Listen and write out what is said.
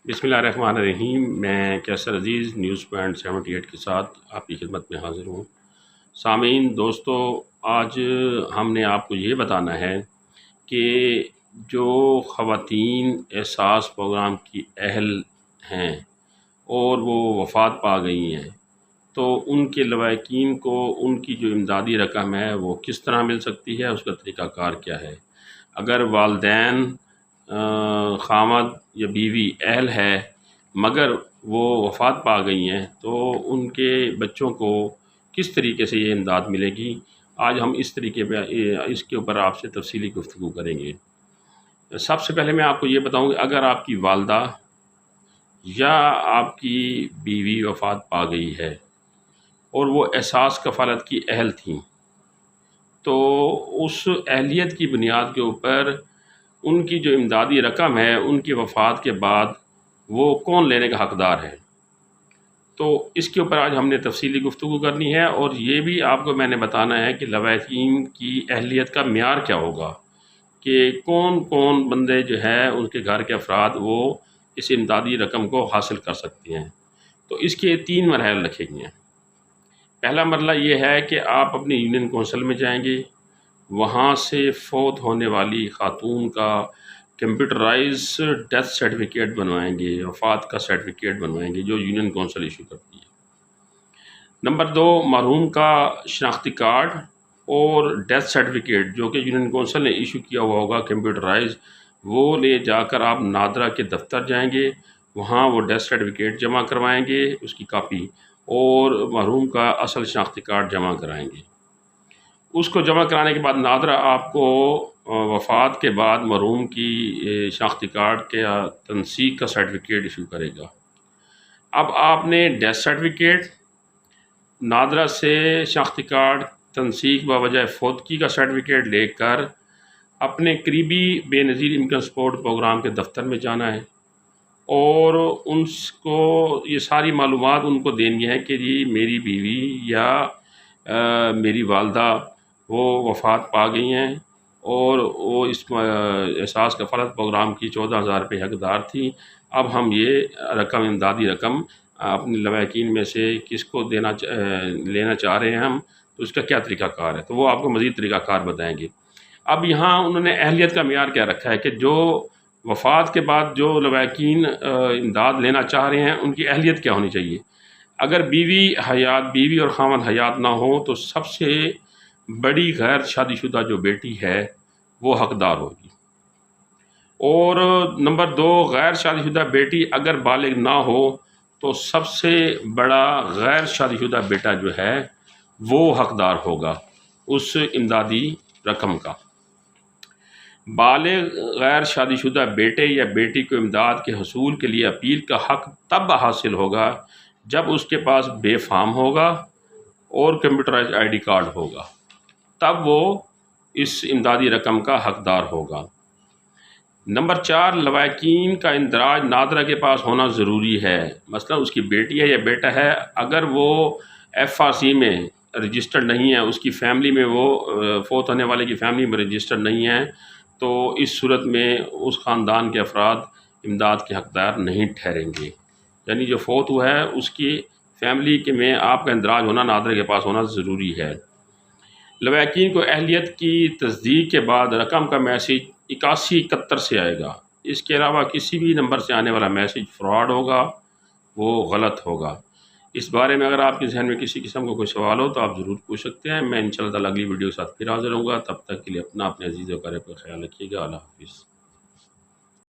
بسم اللہ الرحمن الرحیم۔ میں کیسر عزیز نیوز پوائنٹ 78 کے ساتھ آپ کی خدمت میں حاضر ہوں۔ سامعین دوستو، آج ہم نے آپ کو یہ بتانا ہے کہ جو خواتین احساس پروگرام کی اہل ہیں اور وہ وفات پا گئی ہیں، تو ان کے لواحقین کو ان کی جو امدادی رقم ہے وہ کس طرح مل سکتی ہے، اس کا طریقہ کار کیا ہے۔ اگر والدین، خامد یا بیوی اہل ہے مگر وہ وفات پا گئی ہیں، تو ان کے بچوں کو کس طریقے سے یہ امداد ملے گی، آج ہم اس کے اوپر آپ سے تفصیلی گفتگو کریں گے۔ سب سے پہلے میں آپ کو یہ بتاؤں کہ اگر آپ کی والدہ یا آپ کی بیوی وفات پا گئی ہے اور وہ احساس کفالت کی اہل تھیں، تو اس اہلیت کی بنیاد کے اوپر ان کی جو امدادی رقم ہے ان کی وفات کے بعد وہ کون لینے کا حقدار ہے، تو اس کے اوپر آج ہم نے تفصیلی گفتگو کرنی ہے۔ اور یہ بھی آپ کو میں نے بتانا ہے کہ لواحقین کی اہلیت کا معیار کیا ہوگا، کہ کون کون بندے جو ہے ان کے گھر کے افراد وہ اس امدادی رقم کو حاصل کر سکتے ہیں۔ تو اس کے 3 مراحل رکھے گئے ہیں۔ پہلا مرحلہ یہ ہے کہ آپ اپنی یونین کونسل میں جائیں گے، وہاں سے فوت ہونے والی خاتون کا کمپیوٹرائز ڈیتھ سرٹیفکیٹ بنوائیں گے، وفات کا سرٹیفکیٹ بنوائیں گے جو یونین کونسل ایشو کرتی ہے۔ نمبر 2، مرحوم کا شناختی کارڈ اور ڈیتھ سرٹیفکیٹ جو کہ یونین کونسل نے ایشو کیا ہوا ہوگا کمپیوٹرائز، وہ لے جا کر آپ نادرا کے دفتر جائیں گے، وہاں وہ ڈیتھ سرٹیفکیٹ جمع کروائیں گے، اس کی کاپی، اور مرحوم کا اصل شناختی کارڈ جمع کرائیں گے۔ اس کو جمع کرانے کے بعد نادرا آپ کو وفات کے بعد مرحوم کی شناختی کارڈ کے تنسیخ کا سرٹیفکیٹ ایشو کرے گا۔ اب آپ نے ڈیتھ سرٹیفکیٹ، نادرا سے شناختی کارڈ، تنسیخ بوجہ فوتگی کا سرٹیفکیٹ لے کر اپنے قریبی بے نظیر انکم سپورٹ پروگرام کے دفتر میں جانا ہے، اور ان کو یہ ساری معلومات ان کو دینی ہے کہ جی میری بیوی یا میری والدہ وہ وفات پا گئی ہیں اور وہ اس احساس کفالت پروگرام کی 14,000 روپے حقدار تھی۔ اب ہم یہ رقم، امدادی رقم اپنے لواحقین میں سے کس کو لینا چاہ رہے ہیں ہم، تو اس کا کیا طریقہ کار ہے، تو وہ آپ کو مزید طریقہ کار بتائیں گے۔ اب یہاں انہوں نے اہلیت کا معیار کیا رکھا ہے کہ جو وفات کے بعد جو لواحقین امداد لینا چاہ رہے ہیں ان کی اہلیت کیا ہونی چاہیے۔ اگر بیوی اور خاوند حیات نہ ہو تو سب سے بڑی غیر شادی شدہ جو بیٹی ہے وہ حقدار ہوگی، اور نمبر 2، غیر شادی شدہ بیٹی اگر بالغ نہ ہو تو سب سے بڑا غیر شادی شدہ بیٹا جو ہے وہ حقدار ہوگا اس امدادی رقم کا۔ بالغ غیر شادی شدہ بیٹے یا بیٹی کو امداد کے حصول کے لیے اپیل کا حق تب حاصل ہوگا جب اس کے پاس بے فام ہوگا اور کمپیوٹرائز آئی ڈی کارڈ ہوگا، تب وہ اس امدادی رقم کا حقدار ہوگا۔ نمبر 4، لواحقین کا اندراج نادرا کے پاس ہونا ضروری ہے۔ مثلا اس کی بیٹی ہے یا بیٹا ہے، اگر وہ FRC میں رجسٹرڈ نہیں ہے، اس کی فیملی میں وہ فوت ہونے والے کی فیملی میں رجسٹرڈ نہیں ہے، تو اس صورت میں اس خاندان کے افراد امداد کے حقدار نہیں ٹھہریں گے۔ یعنی جو فوت ہوا ہے اس کی فیملی کے میں آپ کا اندراج ہونا، نادرا کے پاس ہونا ضروری ہے۔ لواحقین کو اہلیت کی تصدیق کے بعد رقم کا میسج 8171 سے آئے گا۔ اس کے علاوہ کسی بھی نمبر سے آنے والا میسج فراڈ ہوگا، وہ غلط ہوگا۔ اس بارے میں اگر آپ کے ذہن میں کسی قسم کا کوئی سوال ہو تو آپ ضرور پوچھ سکتے ہیں۔ میں انشاءاللہ تعالی اگلی ویڈیو کے ساتھ پھر حاضر ہوں گا، تب تک کے لیے اپنے عزیز و اقارب کا خیال رکھیے گا۔ اللہ حافظ۔